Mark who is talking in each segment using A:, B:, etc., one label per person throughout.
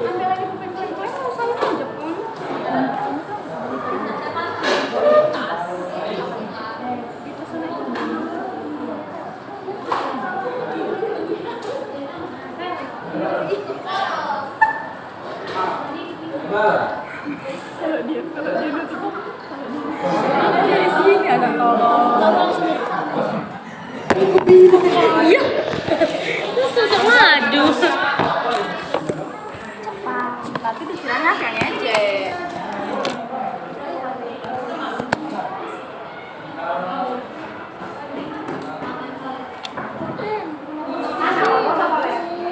A: Ambil lagi pulpen kue mau sama aja pun. Kalau dia nutup dari sini agak tolong sendiri. Iya. Terus susah madu. Tapi disiramnya kayaknya aja.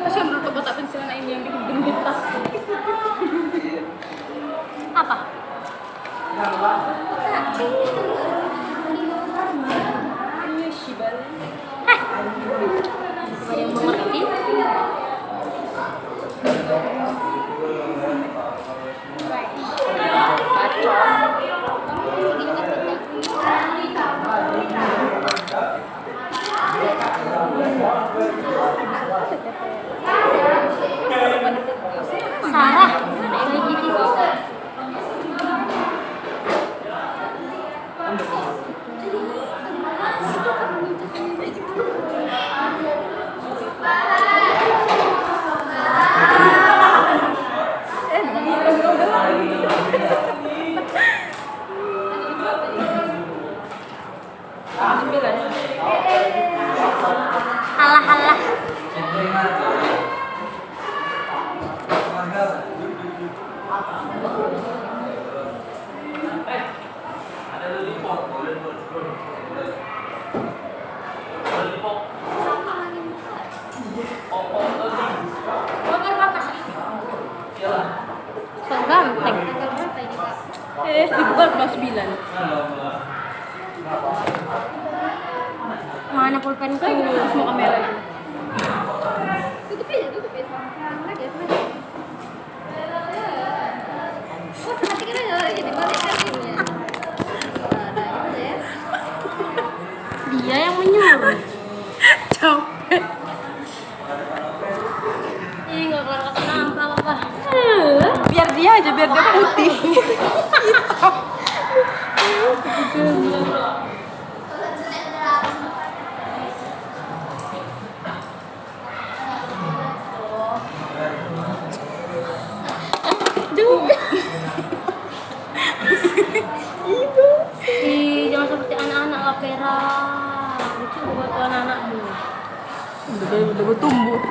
A: Masih menurut kotak pensilan ini yang bikin gendut tas. Apa? Ada yang mengerti? Sarah, kayak gini halah. So ganteng. Dibuat kelas 9. Mana pulpenku? Semua kamera. Tutup aja. Lagi. Oh, perhatikan aja jadi balikkan ini. Dia yang menyuruh. Capek. Ih, nggak kenapa apa. Biar dia aja, biar dia putih. Jangan seperti anak-anak lah, Pera. Lucu buat anak-anakmu. Udah bertumbuh.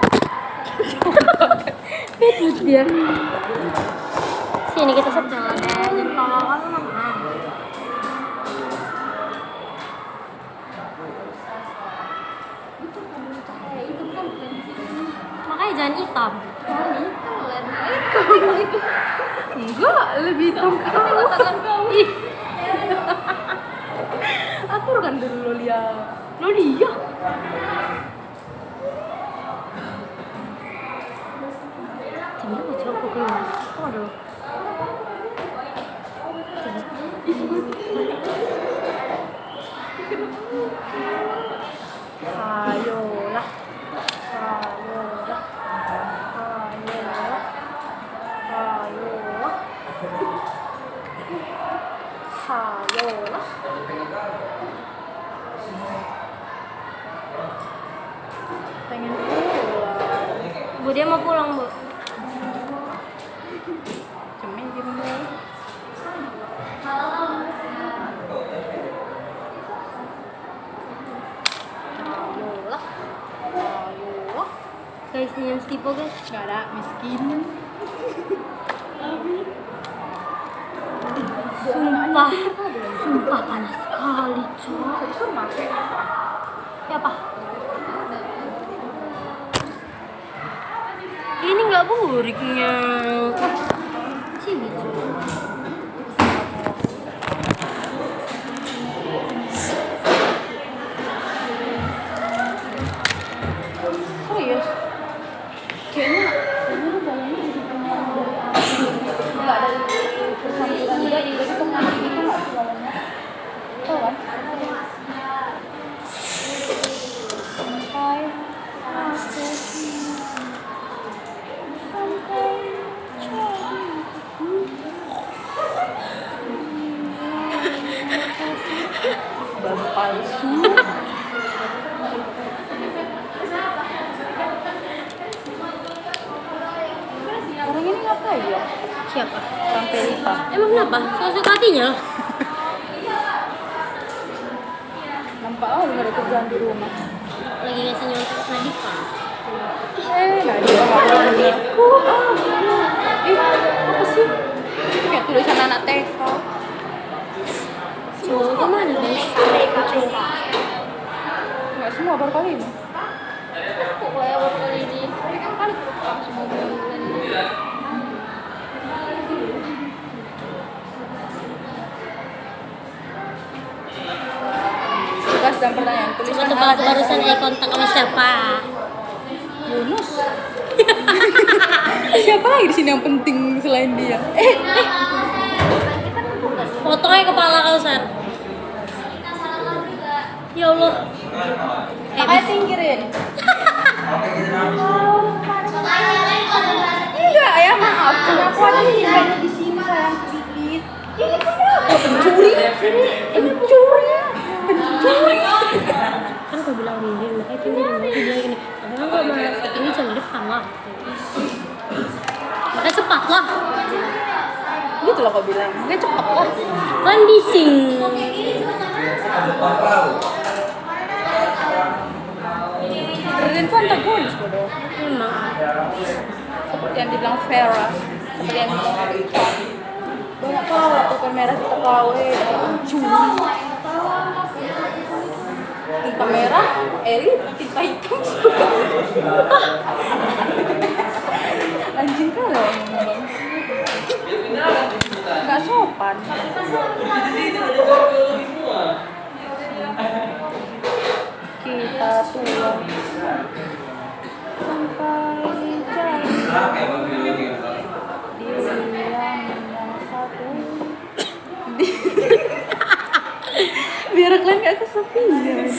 A: Betul dia. Sini kita setel deh. Jadi kawan mama. Makanya jangan hitam. Enggak, lebih hitam kamu. Atur kan dulu lo lihat. Coba coba keluar. Aduh. Ayolah. Pengen pulang. Bu, dia mau pulang, Bu. Cemen di rumah. Ayolah. Guys, senyum Stipo, guys.
B: Gak ada, miskin.
A: Sumpah panas sekali, Cok. Ya apa? Ini nggak buriknya. Sini, Cok.
B: Serius? Kayaknya bayangnya di tengah nggak ada persambutan juga di tengah gitu nggak sih bayangnya? Tahu kan? Sampai aku
A: Siapa?
B: Sampai Lipa.
A: Emang kenapa? Suka-suka hatinya loh.
B: Nampak nggak ada kerjaan di rumah.
A: Lagi ngasih nyontek Nadifa.
B: Nadifa ngapain? Apa sih? Kayak tulisan anak TK.
A: Cowok kemana guys?
B: Nggak semua baru kali ini.
A: Kok kayak baru kali ini?
B: Kan kali tukang semua bulan. Tugas dan pertanyaan
A: Coba
B: tulisan
A: tebak barusan kontak sama siapa?
B: Yunus. Siapa lagi di sini yang penting selain dia?
A: Fotonya kepala Kausar. Ya Allah.
B: Makanya singkirin. Enggak ya, maaf. Kenapa ada simpannya di sini sayang sedikit? Ini kenapa? Pencuri. Ini pencuri. Pencuri.
A: Kan gue bilang minggir, makanya tinggi dia bilang gini. Karena gue malas ini jangan depan lah. Makanya cepat lah.
B: Gitu loh kau bilang. Dia cepat lah.
A: Kan bising.
B: Berlin itu antagonis bodoh.
A: Memang.
B: Seperti yang dibilang Vera, seperti yang dibilang Alika. Banyak tahu tuh merah kita kawe, curi. Tinta merah, Eli, tinta hitam. Anjing kalau ngomong. Nggak sopan. Kita tua sampai jauh. Dia yang satu. Biar kalian gak kesepian.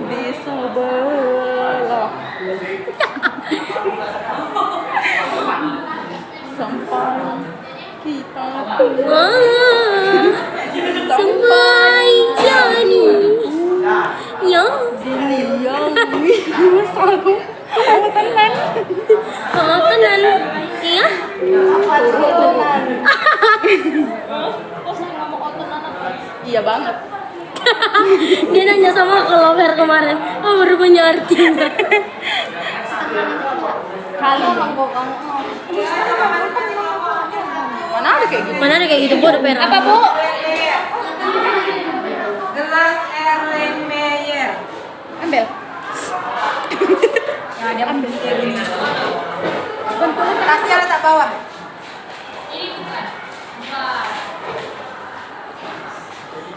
B: Di sebelah sampai kita tua.
A: Sampai jadi. Ya.
B: Yang satu. Oh tenan.
A: Oh tenan. Iya.
B: Iya banget.
A: Dia nanya sama aku lover kemarin. Oh baru punya artinya.
B: Kali. Mana ada kayak gitu?
A: Mana ada kayak gitu, Bu, ada perak.
B: Apa, Bu?
C: Gelas Erlenmeyer.
B: Ambil.
C: Nah, dia ambil kayak gini. Bentuknya tasnya letak bawah.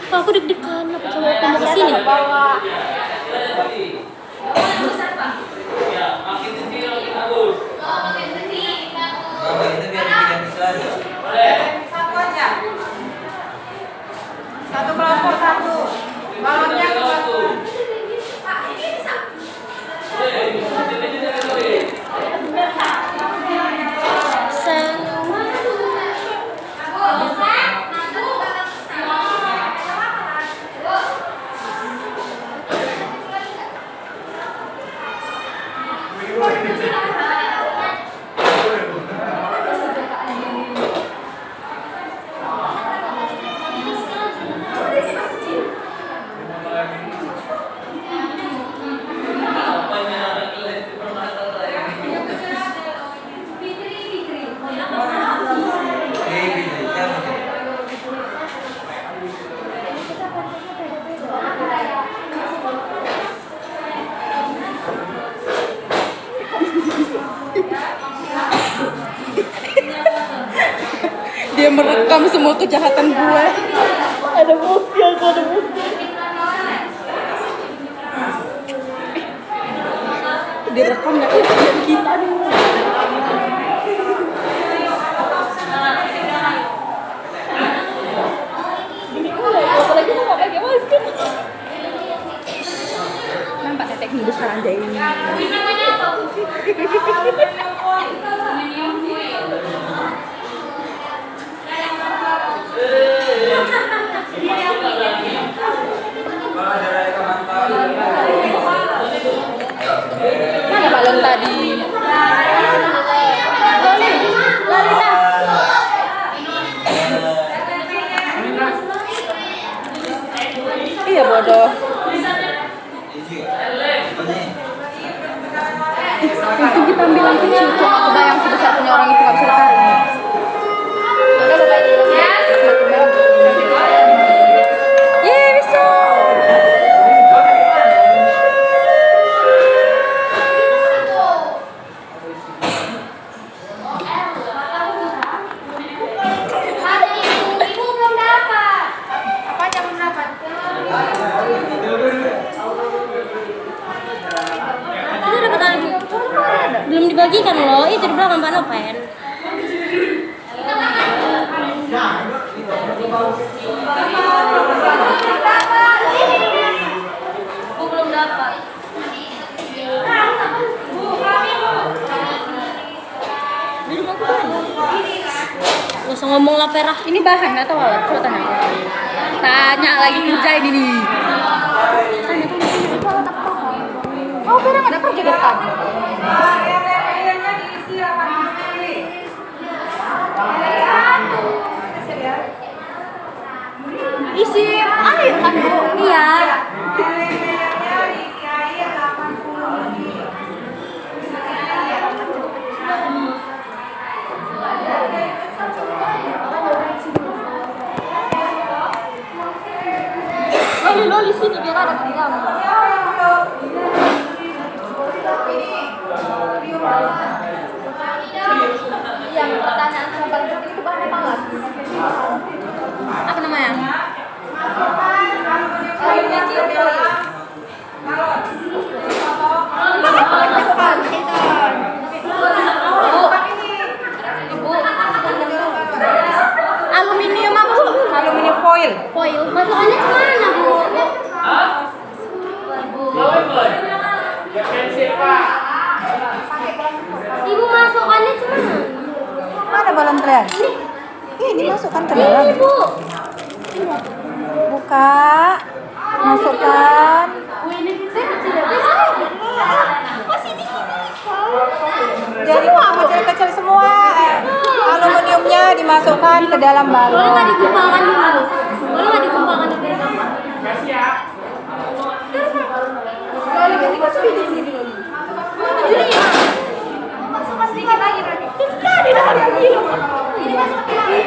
A: Kok aku deg-degan apa kalau aku mau kesini?
C: Bawah. Satu aja. Satu kelompok satu. Bawahnya ke bawah.
B: Dia merekam semua kejahatan gue. Ada bukti, aku ada bukti. Direkam nggak kejadian kita nih. Apalagi kita nggak pakai masker. Nampak tetek nih besar aja ini. Mana balon tadi?
A: dibagikan loh, itu di belakang Pak Nopen.
B: Aku belum dapat.
A: Di rumah aku ada. Gak usah ngomong lah Perah.
B: Ini bahan atau alat? Coba tanya. Tanya lagi kerja ini nih. Oh, Vera nggak ada kerja depan. Isi air kan Bu?
A: Iya.
B: Loli sini biar ada kerjaan. Yang pertanyaan yang paling penting itu bahan apa nggak? Apa namanya? Aluminium apa Bu?
C: Aluminium foil.
B: Foil.
A: Masukannya kemana Bu? Ibu masukannya kemana?
C: Mana balon tren? Ini masukkan ke dalam.
A: Ini Bu.
C: Buka. Masukkan. Jadi kecil-kecil semua. Aluminiumnya dimasukkan ke dalam
A: Boleh nggak
C: balon.
A: digumpakan dulu? Boleh nggak digumpakan dulu?
B: Masukkan sedikit lagi berarti. Tadi dah yang gila. Ini masukkan lagi.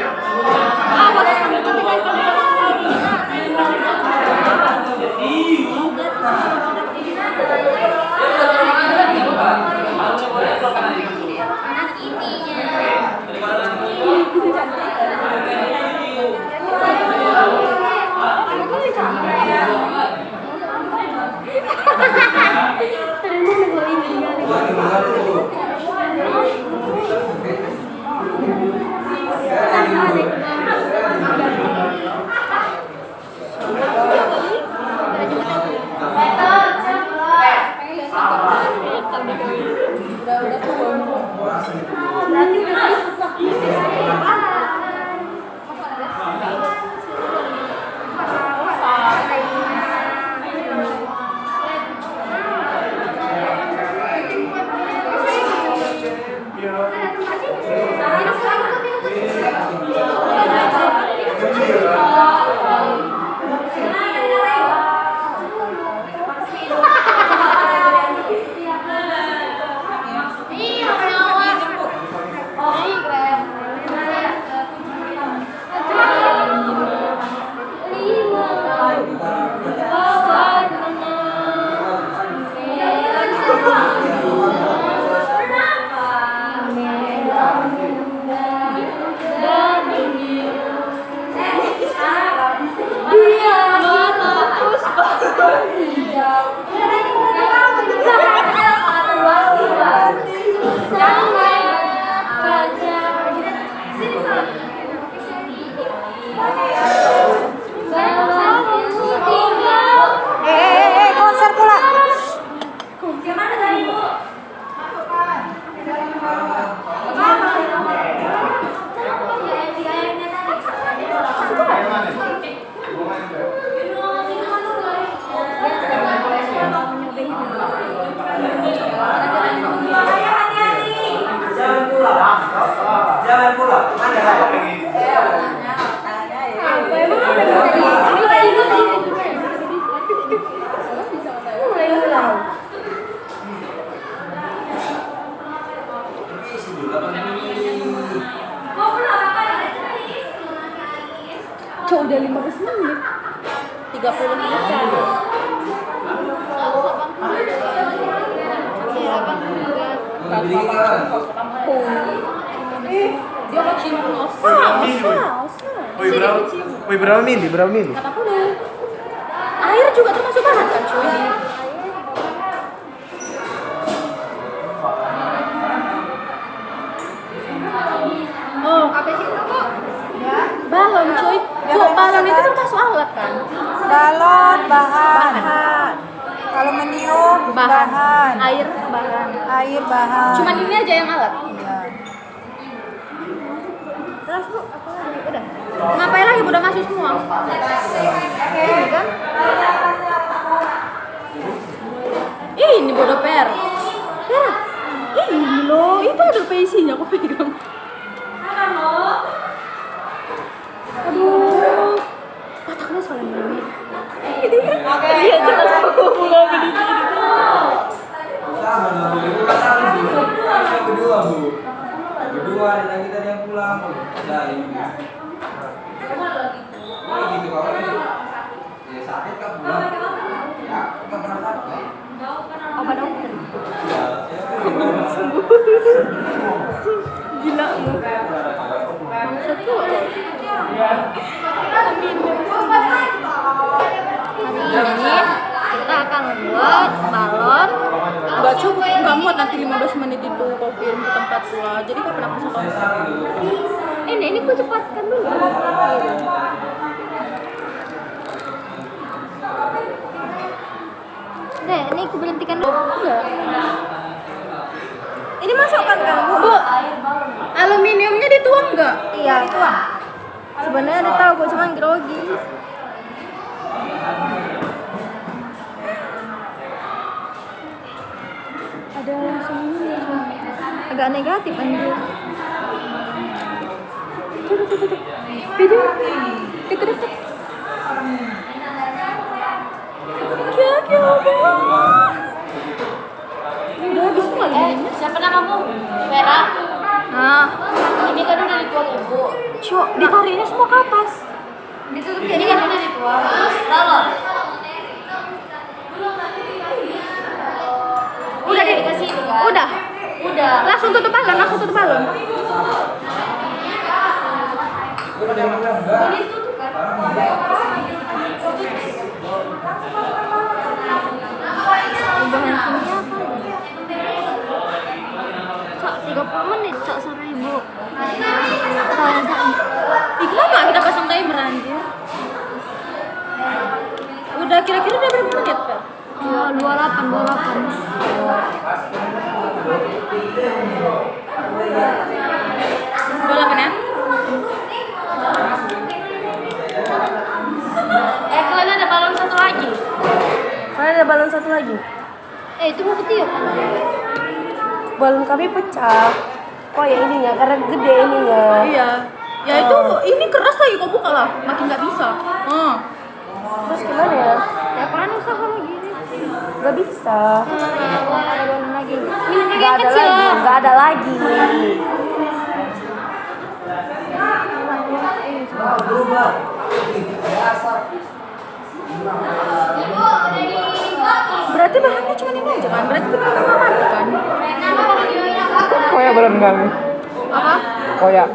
C: Konser pula.
D: Jangan pulang.
B: Cok udah 15 menit. 30 menit. Dia mau cium osa.
D: Wih, berapa mili? Berapa mili?
B: 80. Air juga termasuk bahan kan cuy? Aluminium bahan.
A: Air bahan.
B: Air bahan.
A: Cuman ini aja yang alat.
B: Iya.
A: Terus Bu, apa lagi? Udah. Ngapain lagi? Udah masuk semua. Ini kan? Ini bodoh per. Per. Ini loh, itu ada isinya aku pegang. Aduh. Patahnya soalnya ini. Iya jelas aku nggak beli ini.
D: Kedua dan kita yang pulang. Ya ini. Gitu kalau ya sakit kan pulang. Ya, nggak pernah sakit.
A: Obat dokter.
D: Ya,
A: Gila lu. Maksud tuh. Hari ini kita akan membuat balon.
B: Nggak cukup, nggak muat nanti 15 menit itu kau kirim ke tempat pula. Jadi kapan aku bisa
A: Ini ku cepatkan dulu. Deh, ini ku berhentikan dulu. Enggak.
B: Ini masukkan kan Bu?
A: Bu, aluminiumnya dituang nggak?
B: Iya, tuang. Sebenarnya ada tahu, gue cuman grogi.
A: Ada langsung ini.
B: Agak negatif anjir.
A: Video. Deket-deket. Kya Udah habis semua aluminiumnya.
C: Siapa namamu? Vera.
A: Nah,
C: Ini kan udah dituang Ibu.
A: cuk, ditariknya semua ke atas.
C: Ditutup jadi kan udah dituang. Terus balon.
A: Udah deh.
C: Dikasih itu kan?
A: Udah.
C: Udah.
A: Langsung tutup balon.
C: Ini tutup kan?
A: Bahan kimia apa? Kak, 30 menit Kak sama Ibu. Kenapa kita pasang timer anjir? Udah kira-kira udah berapa menit, Kak? 28. 28 ya?
C: Kalian ada balon satu lagi.
B: Mana ada balon satu lagi?
A: Itu mau ketiup.
B: Balon kami pecah. Oh ya ininya, karena gede ininya.
A: Iya. Ya itu ini keras lagi kok buka lah, makin nggak bisa.
B: Terus gimana ya?
A: Ya peran usaha lagi.
B: Gak bisa.
A: Ada balon lagi. Minumnya
B: Gak
A: yang
B: ada
A: kecil.
B: lagi. Gak ada lagi.
D: berubah. Ada asap.
B: Berarti bahannya cuma ini aja kan? Berarti kita nggak mati kan?
D: Koyak belum kami.
A: Apa?
D: Koyak.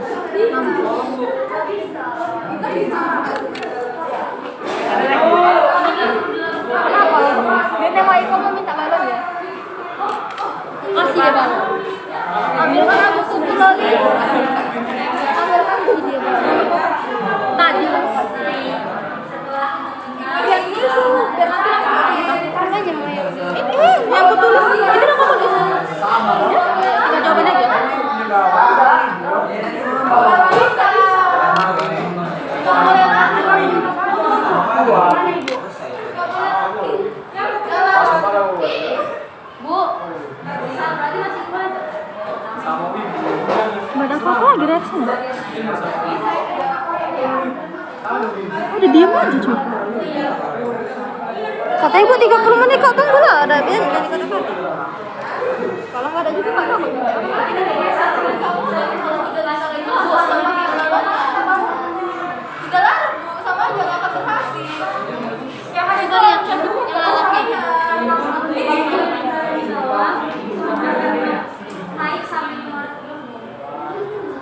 A: Dia nembak Iko mau minta balon ya? Kasih dia balon. Ambilkan aku tubuh lagi. Ambilkan dia balon. Tadi. Yang ini suruh biar nanti langsung aja mau yang ini yang aku tulis. Itu udah aku tulis. Ya, kita jawaban aja.
C: Bu.
A: Badan apa lagi reaksinya? Udah diam aja cuy. Katanya Bu 30 menit kok, tunggu lah, ada biar jadi kata-kata. Kalau nggak ada juga nggak apa-apa.
C: Udah lah, Bu, sama aja nggak kasih hasil. Ya hari itu yang naik sampai 500.000.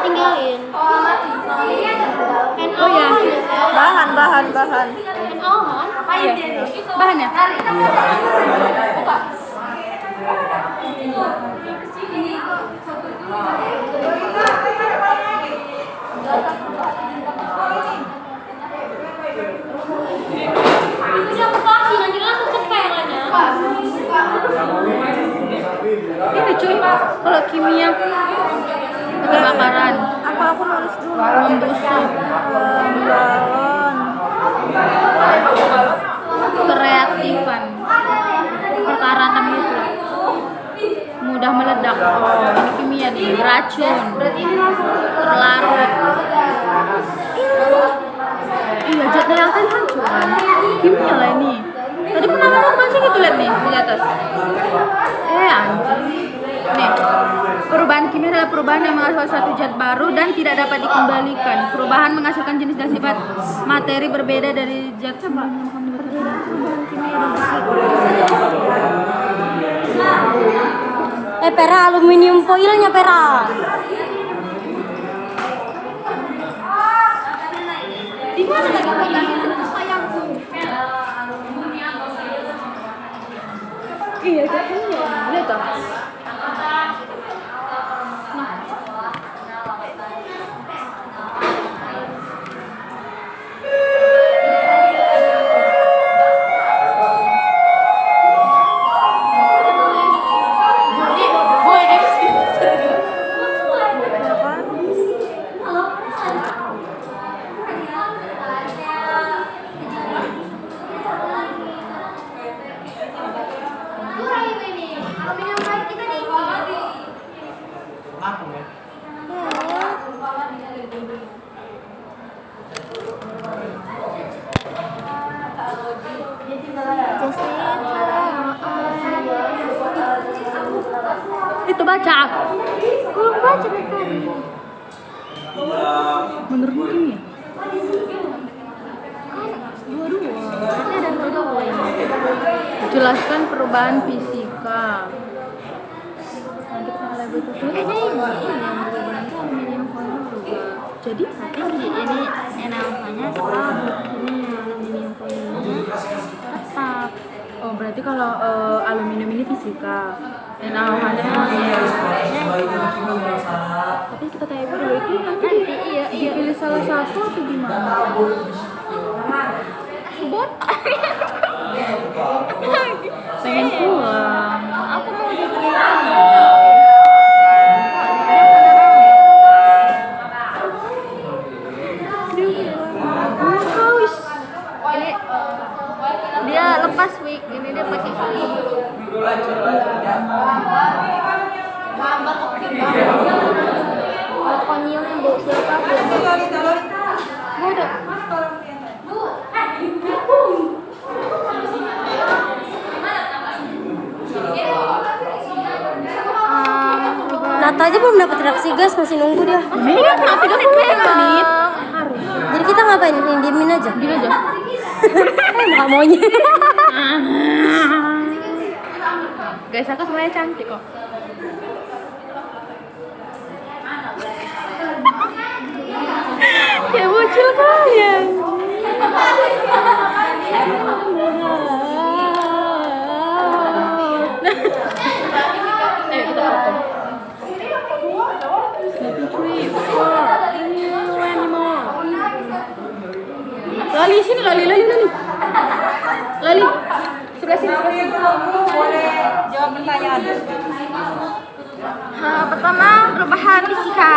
A: tinggalin.
B: Oh ya,
A: Bahan.
B: iya. Bahannya.
A: Udah aku kasih, nanti langsung ke perannya.
B: Ini cuy, kalau kimia kebakaran,
A: Aku nulis dulu.
B: membusuk,
A: Balon.
B: kreatifan, perkaratan gitu, mudah meledak. Oh, ini kimia nih, beracun, terlarut. Iya, jatnya yang tadi hancur kan? Kimia lah ini. Tadi penanganan apa sih gitu lihat nih di atas. Anjir. Nih, perubahan kimia adalah perubahan yang menghasilkan suatu zat baru dan tidak dapat dikembalikan. Perubahan menghasilkan jenis dan sifat materi berbeda dari zat sebelumnya.
A: Pera, aluminium foilnya Pera. Di mana lagi foilnya? Sayangku.
B: Iya, kimia. Lihat toh. Itu baca.
A: Belum baca tadi.
B: Menurutmu kimia?
A: Ini ada dua ini.
B: Jelaskan perubahan fisika. Nanti kita label itu.
A: Kayaknya ini yang berubah itu aluminium foil juga.
B: Jadi
A: Tapi ini NaOH-nya tetap, ini aluminium foilnya tetap.
B: oh berarti kalau aluminium ini fisika. NaOH-nya tapi kita tanya dulu itu nanti iya pilih salah satu atau gimana?
A: Bot.
B: Pengen pulang.
A: Aku mau jadi
B: Haus.
A: ini dia lepas wig, ini dia pakai wig. Konyol yang bau siapa? Udah. Nata aja belum dapat reaksi gas, masih nunggu dia.
B: Iya, kenapa 30 menit? Harus.
A: Jadi kita ngapain? Ini diemin aja.
B: Gini aja.
A: Muka maunya.
B: Guys, aku sebenarnya cantik kok. Kayak bocil kalian. Ayo kita foto. Snapping trip. Anymore. Lali sini, Lali. Lali. Sebelah sini.
C: Boleh jawab pertanyaan.
A: Pertama, perubahan fisika.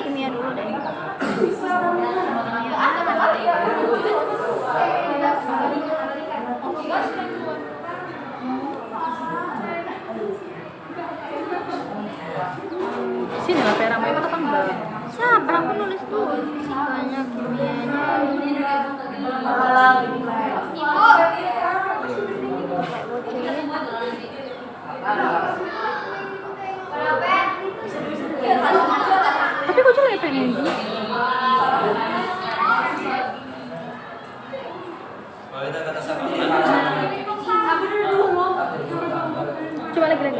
A: Kimia dulu deh.
B: Sini lah Pera, mau ikut apa enggak?
A: Siapa? Aku nulis dulu fisikanya, kimianya.
B: Tapi kok cuma pengen ini? Coba lagi.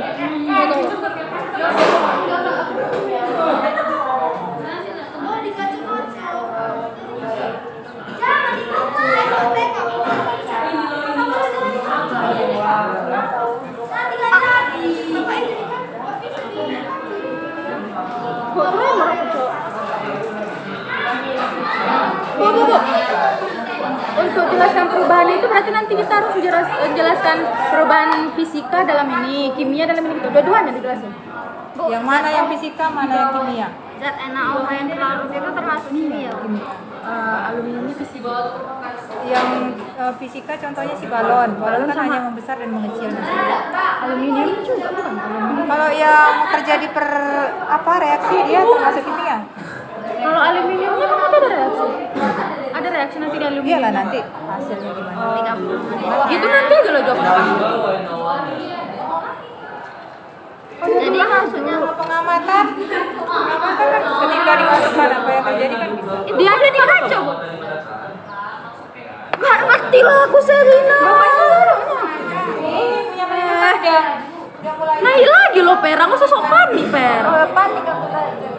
B: Kok tremor aku, Cok? Bu. Untuk jelaskan perubahan itu berarti nanti kita harus jelaskan perubahan fisika dalam ini, kimia dalam ini, gitu. Dua-duanya dijelasin.
E: Yang mana yang fisika, mana yang kimia?
A: Zat NaOH yang terlarut itu termasuk kimia.
B: Aluminiumnya fisika.
E: Yang fisika contohnya si balon. Balon kan hanya membesar dan mengecil.
B: Aluminium juga bukan?
E: Kalau yang terjadi reaksi dia termasuk kimia.
B: Kalau aluminiumnya kan ada reaksi. Ada reaksi nanti di aluminium.
E: Iyalah nanti hasilnya gimana.
B: Gitu nanti aja lo jawab.
A: Jadi maksudnya
E: Pengamatan kan ketika dimasukkan apa yang terjadi kan bisa.
B: Dia ada di kaca, Bu. Gak ngerti lah aku Serina. Naik lagi lo Per, aku sosok panik Per.
E: Panik aku tadi.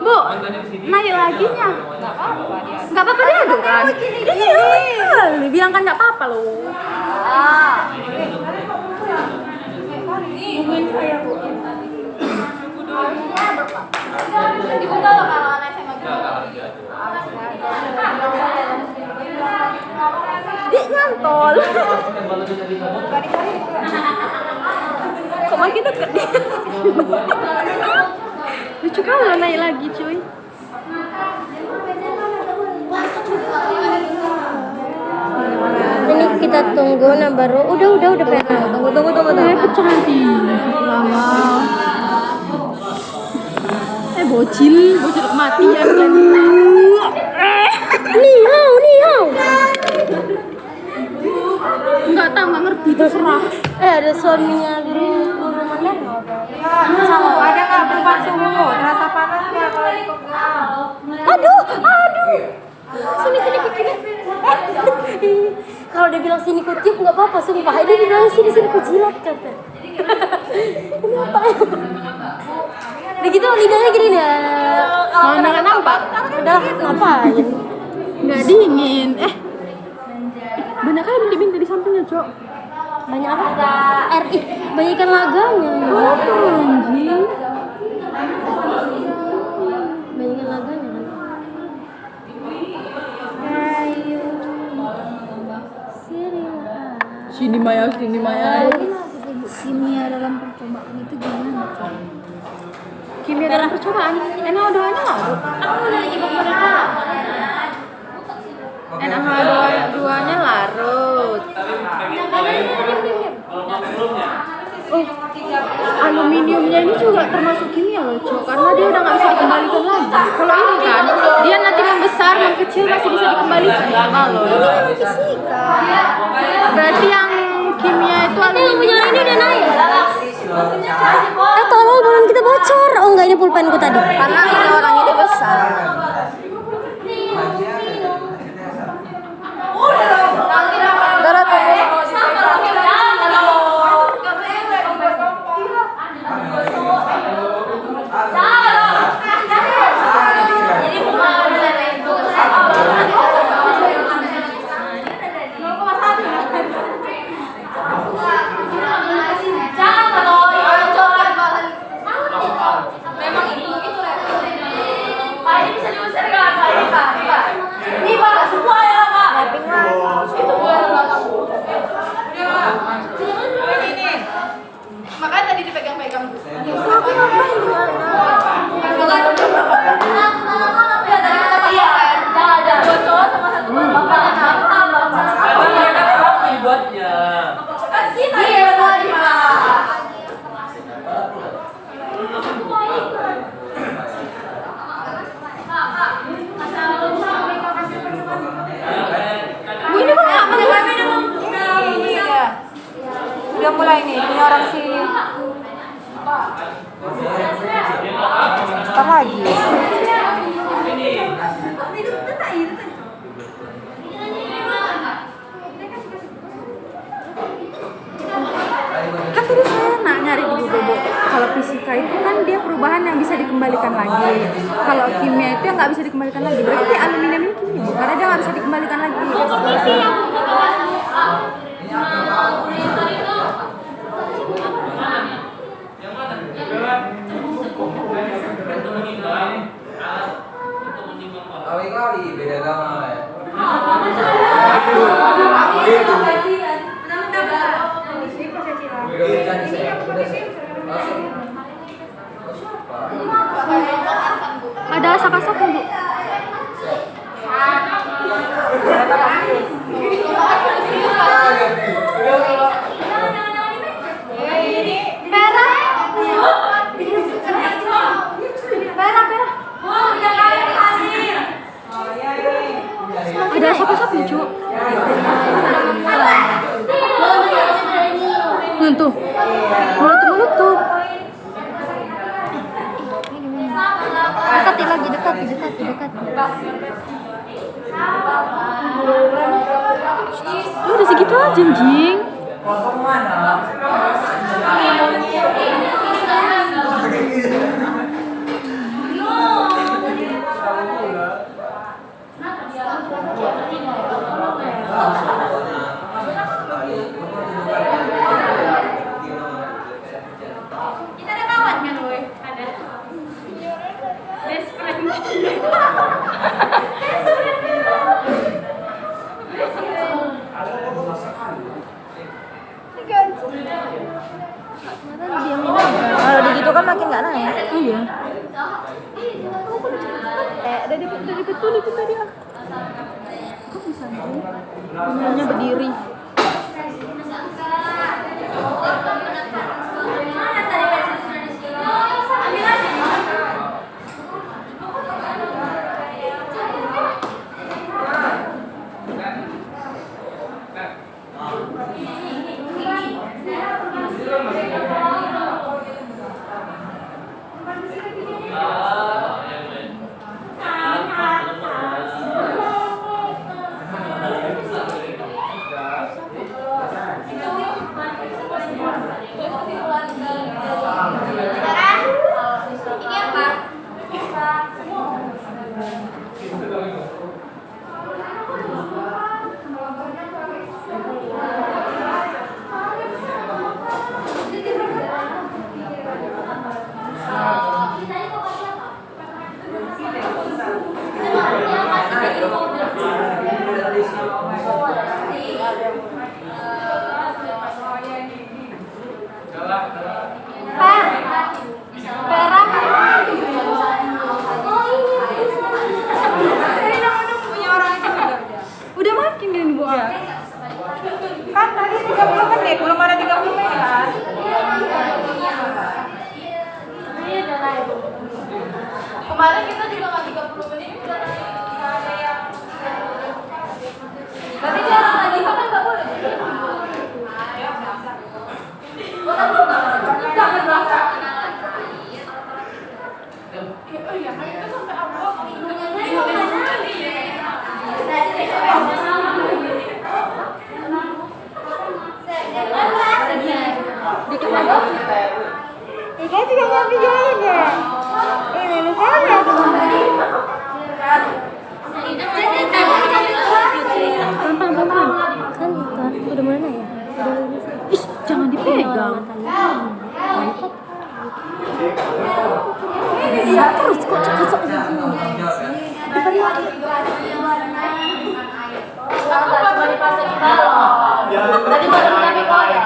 B: Bu, naik laginya. Gak apa-apa dia aduk kan? Ini bilang kan gak apa-apa lo.
C: Dibuka loh kalau anak SMA gitu.
B: Dia nyantol. Kok makin deket dia? Lucu kalau naik lagi cuy.
A: ini kita tunggu nah baru udah pengen. Tunggu.
B: Pecah nanti. Lama. Bocil mati ya kan.
A: Nihau.
B: Enggak ngerti terserah.
A: Ada suaminya guru mandan.
E: Sama ada nggak perubahan suhu? Terasa panas nggak kalau dipegang?
A: Aduh. Sini. Kalau dia bilang sini kutiup nggak apa-apa, sumpah. Dia bilang sini kujilat kata. Ini apa ya? Begitu lidahnya gini nih.
B: Mana nggak nampak?
A: Udah ngapain?
B: Nggak dingin. Banyak kali bintik-bintik di sampingnya, Cok.
A: Banyak apa? RI, banyak ikan laganya.
B: Apa anjing?
A: Banyak ikan laganya kan.
B: Sini Maya.
A: Kimia dalam percobaan itu gimana?
B: Kimia dalam percobaan. NaO2-nya larut.
A: Aku lagi beberapa.
B: NaO2-nya larut. Aluminiumnya ini juga termasuk kimia loh, Cok. Karena dia udah nggak bisa dikembalikan lagi. Kalau ini kan, dia nanti membesar, mengkecil masih bisa dikembalikan. Ini
A: Ini fisika.
B: berarti yang kimia itu aluminium.
A: Punya ini udah naik. Tolong balon kita bocor. Oh enggak, ini pulpenku tadi.
B: Karena ini orangnya dia besar.
C: Makanya tadi dipegang-pegang.
E: Udah mulai nih, punya orang sini. Ntar lagi.
B: Kan tadi saya nyari di Google, kalau fisika itu kan dia perubahan yang bisa dikembalikan lagi. Kalau kimia itu yang nggak bisa dikembalikan lagi. Berarti aluminium ini kimia, karena dia nggak bisa dikembalikan lagi.
A: asap-asap dulu. Ada asap-asap lucu. Tuh, mulut tuh. Dekati lagi, dekat. Udah segitu aja, anjing.
D: Potong mana?
C: Kita ada kawan kan, Boy? Ada. Best friend.
A: Kalau begitu kan makin nggak naik.
B: Oh iya. Dari betul itu tadi. Kok bisa sih? Hanya berdiri.
C: Ini apa?
B: Udah makin ini Bu.
E: Kan tadi 30 menit, belum ada 30 menit kan?
C: Kemarin kita juga nggak 30 menit udah naik. Nggak ada yang. Berarti jangan lagi kan nggak boleh.
A: Dikit lagi. Ika juga mau videoin ya. Ini lu kan ya. Pelan-pelan. Kan iklan udah mulai naik ya?
B: Ih, jangan dipegang.
A: Iya terus kok cocok di sini.
C: Cuma dipasang di balon. Tadi baru kami koyak.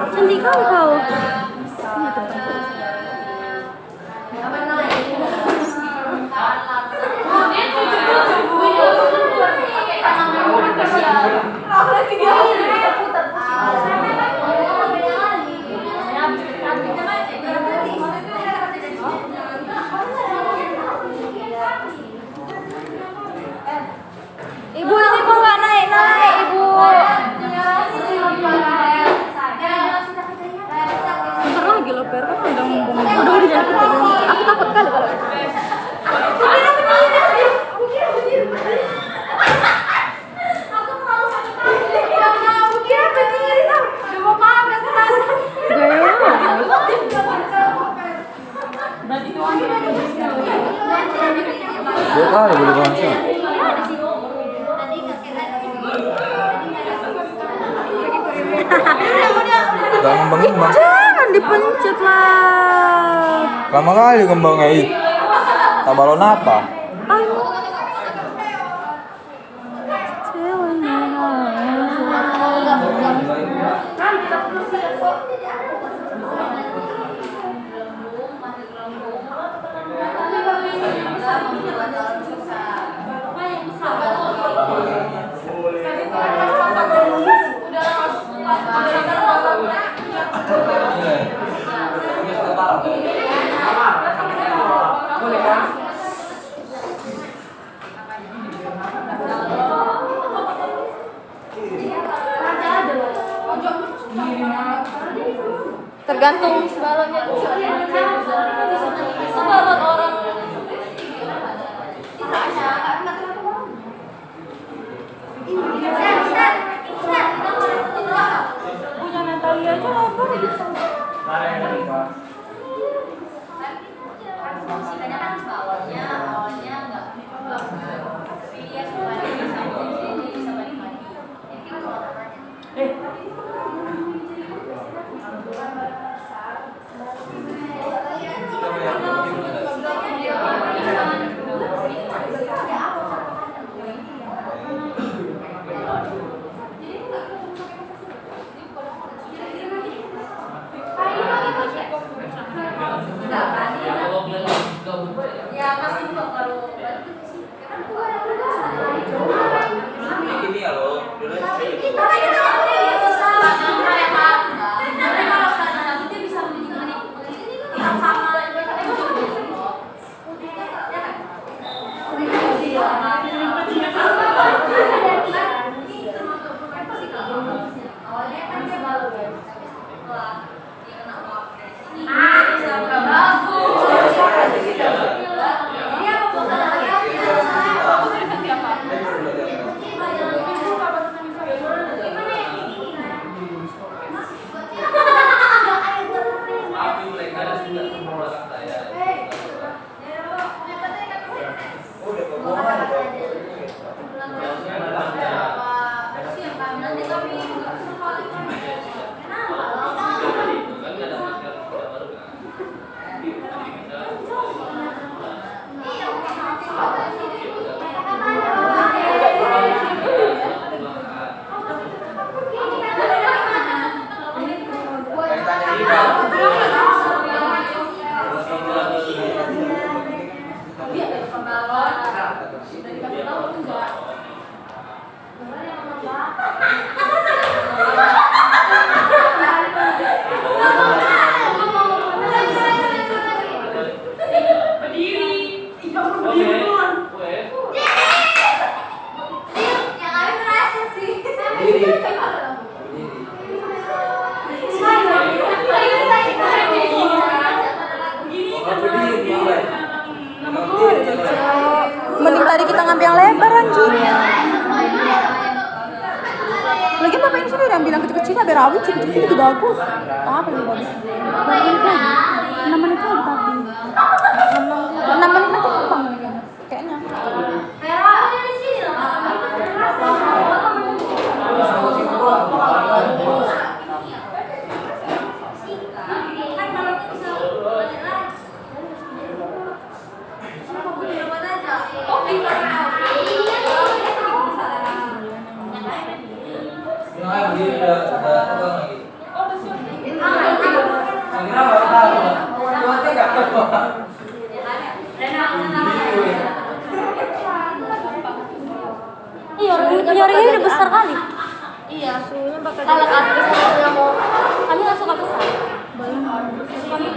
A: Cantik kali kau. Ibu nanti mau nggak naik ibu.
B: Bentar lagi loh, Per. Kan udah ngomong.
A: Udah jangan pegang. Aku takut kali kalau.
D: Dua kali boleh langsung. Gak ngembangin bang.
A: Jangan dipencet lah.
D: Lama kali kembangnya ih. Tak balon apa?
A: Tergantung balonnya tuh.
C: Itu balon orang.
B: Punya Natalia aja apa?
C: Ceritanya kan balonnya awalnya nggak tapi dia supaya bisa dia bisa menikmati. Jadi kita mau tanya. Ya masih kalau
D: Ini ya lo, dulu
C: kita dia bisa kayak tapi kalau sekarang dia bisa menikmati yang sama awalnya kan dia malu ya setelah dia kena uap dari sini bisa bagus jadi apa bukan
B: Mending tadi kita ngambil yang lebar anjing. Lagi bapak ini sudah udah bilang kecil-kecil biar rawit kecil-kecil itu bagus. Apa yang bagus? 6 menit lagi tadi. 6 menit nanti gampang kayaknya.
A: Iya, nyarinya udah besar kali.
C: Iya, suhunya bakal
A: Kalau kami yang mau, kami nggak suka besar. Kami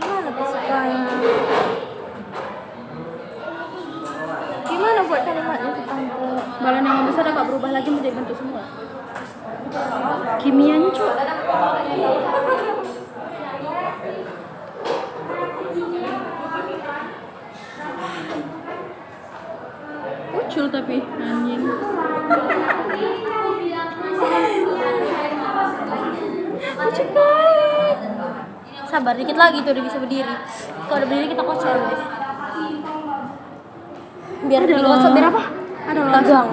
A: gimana besarnya? Gimana buat kalimatnya tante?
B: Balon yang besar dapat berubah lagi menjadi bentuk semua. Kimianya cuy. Ucul tapi anjing.
A: Lucu kali. Sabar dikit lagi tuh udah bisa berdiri. Kalau udah berdiri kita kocok. Biar di kocok biar apa?
B: Ada loh
A: Tegang.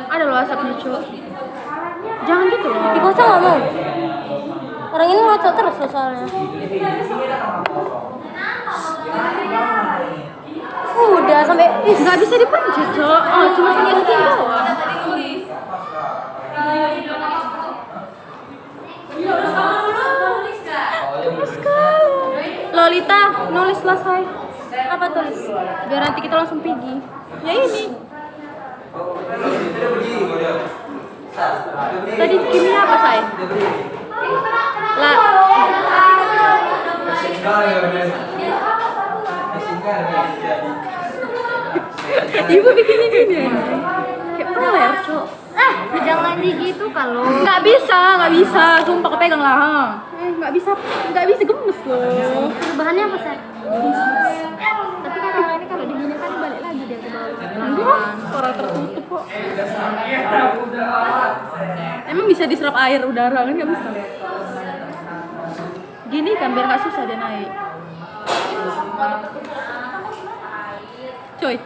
B: Ada loh asapnya cuy. Jangan gitu loh.
A: Di kocok nggak mau. Orang ini ngocok terus loh soalnya. Udah sampai
B: Nggak bisa dipencet cuy. Oh cuma segini doang. Lolita, nulis selesai.
A: apa tulis?
B: Biar nanti kita langsung pergi. Ya ini. Tadi Kimi apa say? Lah. Ibu bikin ini nih. Kayak peler, Cok.
A: Jangan gitu kalau.
B: Nggak bisa. Sumpah kepegang lah. Nggak bisa gemes loh.
A: Perubahannya apa sih? Tapi kan ini kalau dingin kan balik lagi dia ke bawah.
B: Enggak, orang tertutup kok. Emang bisa diserap air udara kan nggak bisa. Gini kan biar nggak susah dia naik. Coy.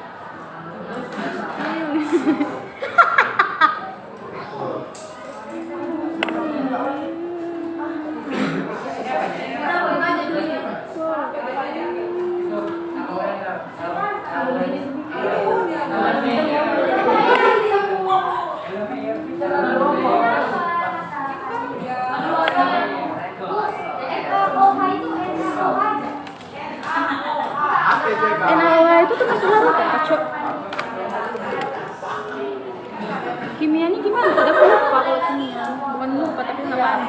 B: NaOH itu tuh masalah apa kacau? Kimia ini gimana? Kok aku lupa kalau kimia? Bukan lupa tapi kenapa?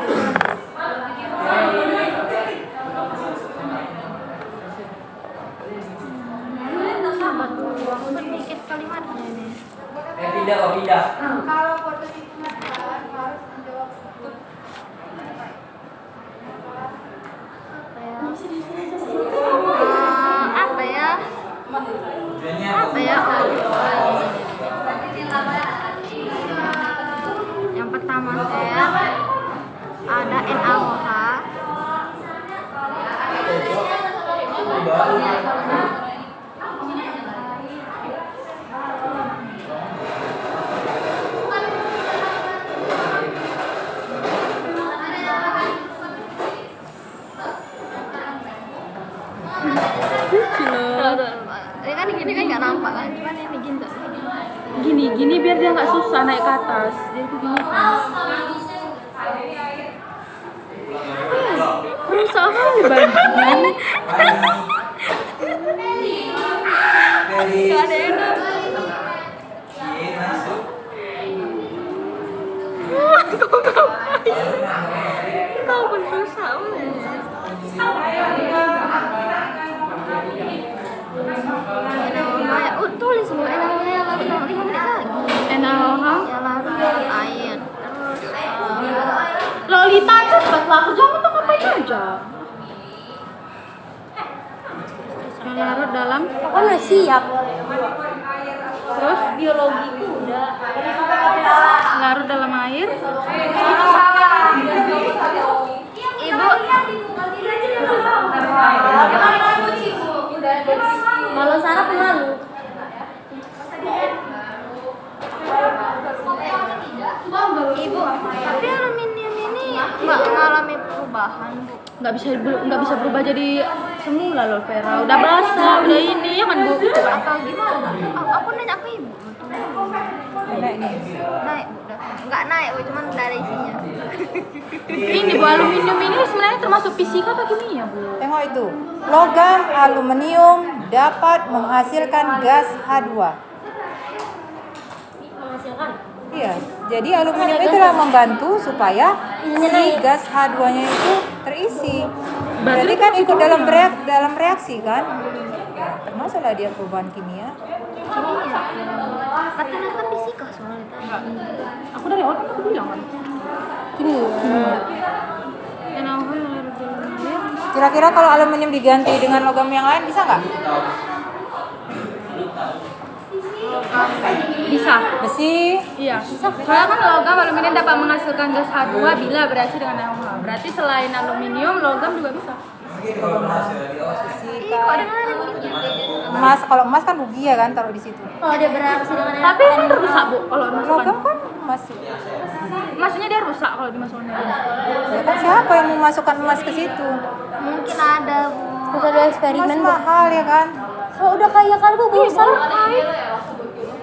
A: Sabar dulu, aku sedikit kalimatnya ini.
D: Pindah.
E: Kalau foto itu harus menjawab
A: Apa ya?
D: Tujuannya
A: Apa ya? Yang pertama saya ada NaOH. Ini kan gini kan nggak nampak kan, cuman ini gini.
B: Gini biar dia nggak susah naik ke atas. Dia tuh gini kan. Perusahaan dibandingin.
A: Gak ada yang kau pun susah. Tulis semua NaOH yang lagi 5 menit lagi.
B: NaOH.
A: Ya lalu air. Terus
B: Lolita cepet lah, jangan tuh ngapain aja. Yang larut dalam.
A: pokoknya siap.
B: Terus
A: Biologiku udah.
B: larut dalam air.
A: Ibu. Malu Sarah pemalu. Ibu, tapi aluminium ini nggak mengalami perubahan, Bu.
B: Nggak bisa berubah jadi semula loh Vera. Udah basah, udah ini ya kan Bu.
A: Atau gimana? Aku nanya ke Ibu.
E: naik nih.
A: Naik, Bu. Nggak naik, Bu, cuman dari isinya.
B: Ini Bu, aluminium ini sebenarnya termasuk fisika apa kimia Bu?
E: Tengok itu. Logam aluminium dapat menghasilkan gas H2.
A: Menghasilkan.
E: Iya, jadi aluminium itulah membantu supaya si gas H2-nya itu terisi. Berarti kan ikut dalam reaksi kan? Termasuklah dia perubahan kimia.
A: Tapi kan fisika soalnya tadi.
B: Aku dari awal kan aku bilang kan.
A: Kimia.
B: NaOH yang larut dalam air.
E: Kira-kira kalau aluminium diganti dengan logam yang lain bisa nggak?
B: Bisa.
E: Besi.
B: Iya. Soalnya kan logam aluminium dapat menghasilkan gas H2 bila bereaksi dengan NaOH. Berarti selain aluminium, logam juga bisa.
E: Besi
A: Kok
E: kan.
A: ada yang gitu?
E: Emas, kalau emas kan rugi ya kan taruh di situ.
A: Kalau dia bereaksi dengan
B: Tapi kan rusak Bu kalau dimasukkan.
E: Logam kan masih.
B: Maksudnya dia rusak kalau dimasukkan.
E: Ya kan siapa yang mau masukkan emas ke situ?
A: mungkin ada, Bu.
B: Terus ada eksperimen
E: Emas
B: Bu.
E: mahal ya kan?
A: Oh, udah kaya kali, Bu.
B: Iya,
A: Bosan.
B: kaya.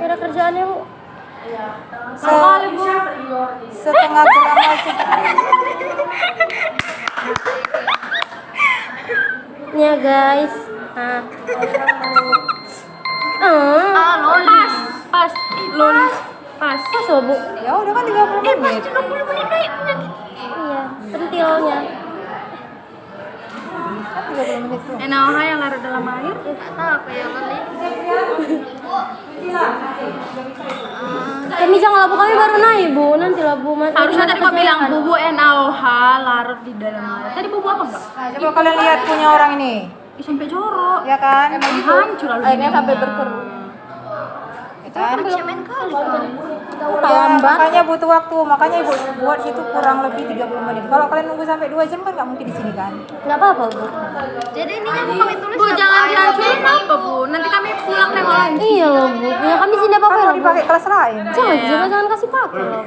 A: Ada kerjaannya, Bu.
B: Kali Bu.
E: Setengah gram aja.
A: Nih ya, guys. Nah. Lolis.
B: Pas. Lolis. Pas.
A: Pas loh, Bu.
E: Ya udah kan 30 menit.
A: 30 menit naik. Iya, pentilnya.
E: Kan 30 menit tuh.
B: NaOH yang larut dalam air.
A: Enggak tahu apa ya, Loli. Kami jangan labu, kami baru naik Bu, nanti labu mas.
B: Harusnya tadi kau bilang bubuk NaOH larut di dalam air. Tadi bubuk apa enggak?
E: Nah, coba kalian lihat punya orang ini.
B: Ih, sampai jorok.
E: Ya kan?
B: Hancur aluminiumnya.
A: Airnya sampai berkerut.
E: Ya kan?
B: Cemen kali kan.
E: Ya, makanya butuh waktu. Makanya ibu buat situ kurang lebih 30 menit. Kalau kalian nunggu sampai 2 jam kan nggak mungkin di sini kan?
A: Nggak apa-apa Bu.
C: Jadi ini yang kami tulis
B: Bu, jangan dihancurin apa Bu? Nanti kami pulang nengok lagi.
A: Iya loh Bu, punya kami sini apa-apa
E: Kan
A: loh
E: mau
A: Bu.
E: dipakai kelas lain.
A: Jangan kasih pakai loh.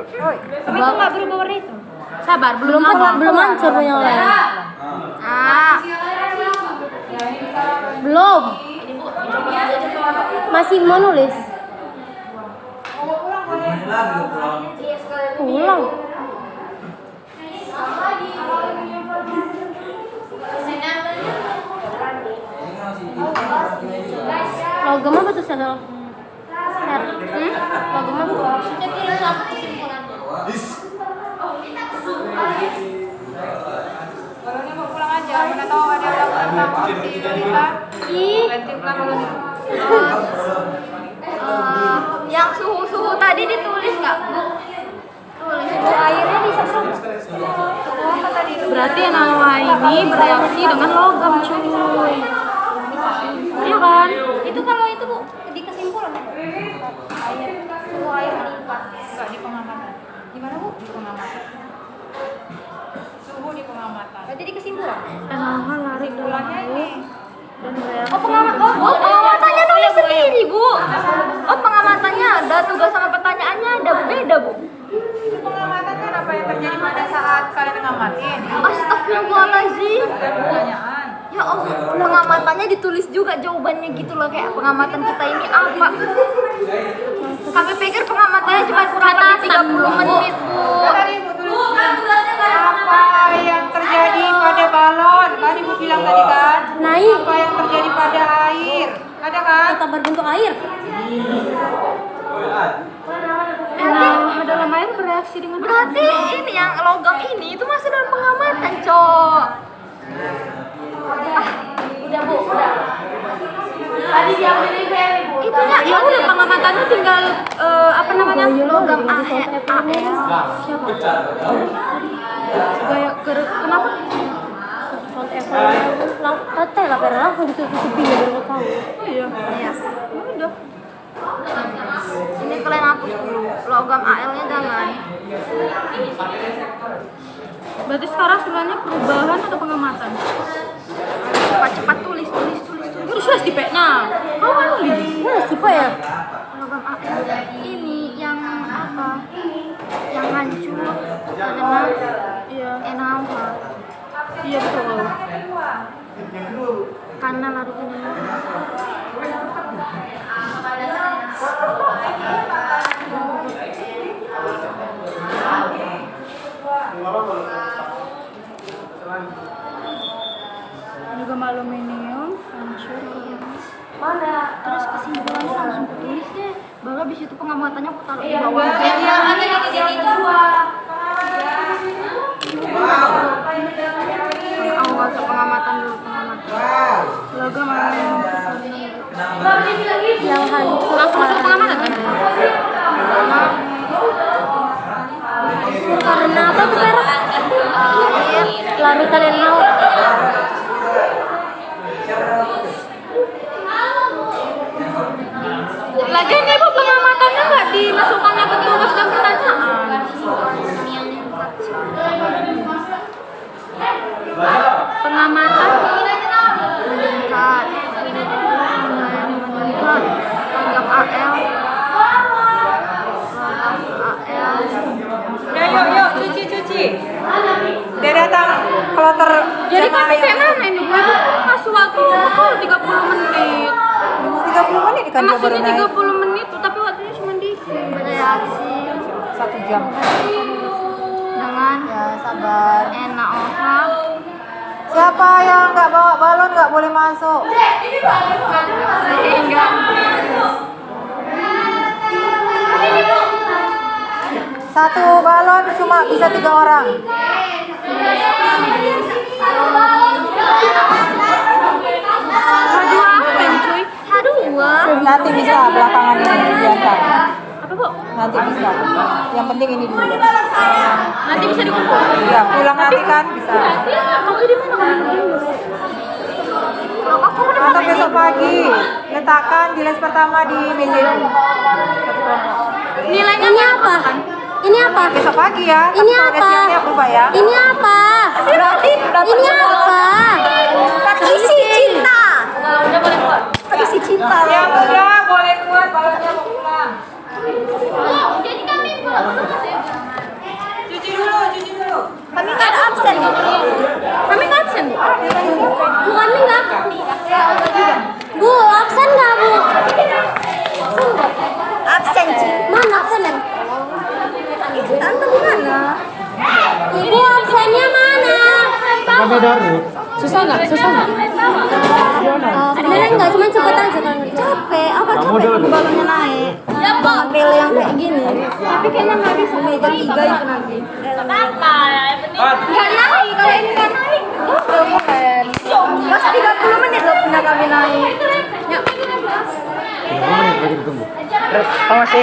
E: Oi.
A: Tapi kok nggak berubah warna itu?
B: Sabar, belum
A: Belum hancur punya yang lain.
C: Ah,
A: Belum. Masih mau nulis.
D: Ini lagi pulang.
A: Pulang.
D: Ini masih ini juga.
A: Logam apa tuh Sarel? Logam apa?
E: Balonnya mau pulang aja. Mana tahu ada yang pulang di sini kan?
A: Ih,
E: Ganti pulang balonnya.
C: yang suhu tadi ditulis nggak Bu? Tulis.
A: airnya disemprot.
E: Apa tadi?
B: Berarti NaOH ini bereaksi dengan logam, cuy. Iya kan?
A: Itu kalau itu Bu, di kesimpulan. Air, suhu air meningkat.
E: Enggak di pengamatan. Gimana Bu? Di pengamatan. Suhu di pengamatan.
A: Berarti di kesimpulan.
B: NaOH lari ke dalam air dan bereaksi.
C: Oh, pengamatannya nulis sendiri Bu. Oh, pengamatannya ada, tugas sama pertanyaannya ada beda Bu.
E: Itu pengamatan kan apa yang terjadi pada saat kalian ngamatin.
C: Astagfirullahaladzim.
E: Pertanyaan.
C: Ya Allah, pengamatannya ditulis juga jawabannya gitu loh, kayak pengamatan kita ini apa. Kami pikir pengamatannya cuma kurang lebih 30 menit Bu.
E: Tadi Ibu tulis apa yang terjadi pada balon? Kan Ibu bilang tadi kan?
A: Naik.
E: Apa yang terjadi pada air? Ada kan?
A: Tetap berbentuk air.
B: NaOH dalam air bereaksi dengan
C: Berarti ini yang logam ini itu masih dalam pengamatan, Cok.
A: Udah Bu, udah. Tadi diambil ini Bu.
C: Itunya
B: ya udah pengamatannya tinggal apa namanya?
C: logam AL.
B: Siapa? Gaya kenapa?
A: Font Apple lantai lah karena langsung ditutupi ya baru tahu.
B: Oh iya.
C: Iya.
B: Ya udah.
C: Ini kalian hapus dulu. Logam AL-nya jangan.
B: Berarti sekarang sebenarnya perubahan atau pengamatan?
C: Cepat-cepat tulis.
B: Terus sudah tipenya. Kau kan nulis.
A: Mana sih Pak ya?
C: Logam AL ini yang apa? Yang hancur karena
B: Iya.
C: NaOH.
B: Iya betul.
C: Karena larut ini.
B: Juga aluminium hancur.
C: Mana? Terus kesimpulannya langsung tulis deh. Baru habis itu pengamatannya aku taruh di bawah.
D: Wow.
C: Awal pengamatan dulu pengamatan.
D: Wow.
B: Logam aluminium.
A: Yang hancur.
B: Langsung masuk pengamatan kan?
A: Karena apa tuh perak? Larutan yang mau.
B: Lagian ibu pengamatannya nggak dimasukkannya ke tugas dan pertanyaan. Pengamatan
C: Meningkat. Logam AL.
E: Ya yuk cuci. Dia datang kloter
B: jadi
E: jam
B: kami kayak
E: lima.
B: mana ini bu? Ibu ngasih waktu betul 30 menit.
E: 30 menit kan dia baru
B: Maksudnya
E: naik.
B: 30 menit tuh, tapi waktunya cuma dikit.
C: Bereaksi
E: 1 jam.
C: dengan
E: Ya sabar.
C: NaOH.
E: Siapa yang nggak bawa balon nggak boleh masuk.
C: Sehingga
E: Satu balon cuma bisa 3 orang.
B: Dua apa cuy?
C: H2
E: Nanti bisa belakangan ini diantar.
A: Apa, Bu?
E: Nanti bisa. Yang penting ini dulu.
A: Nanti bisa dikumpul.
E: Ya, pulang nanti kan bisa.
A: Kamu di mana kamu?
E: Atau besok pagi letakkan di les pertama di meja itu. Satu kelompok.
A: Nilainya ini apa? Ini apa?
E: Besok pagi ya.
A: Ini
E: Tapi
A: apa?
E: lesnya aku lupa ya.
A: Ini apa?
E: Berarti
A: Ini apa? Terisi cinta. Udah boleh keluar. Terisi cinta.
E: Ya udah, boleh keluar balonnya mau pulang.
C: Jadi kami pulang.
E: Cuci dulu.
A: Kami nggak ada absen. Kami nggak absen, Bu. Bu, kami nggak. Bu, absen nggak, Bu? Absen, Ci. Mana absen? Tante mana? Ibu, absennya mana? Susah nggak? Sebenarnya nggak, cuma cepet aja kan. Capek, apa capek? Balonnya naik. Ya, Bu. Ambil yang kayak gini. Tapi kayaknya nggak bisa meja 3 itu nanti.
C: Apa?
A: Nggak naik, kalau ini nggak naik. Keren. Masa 30 menit loh punya kami naik. Ya.
F: Berapa menit lagi ditunggu?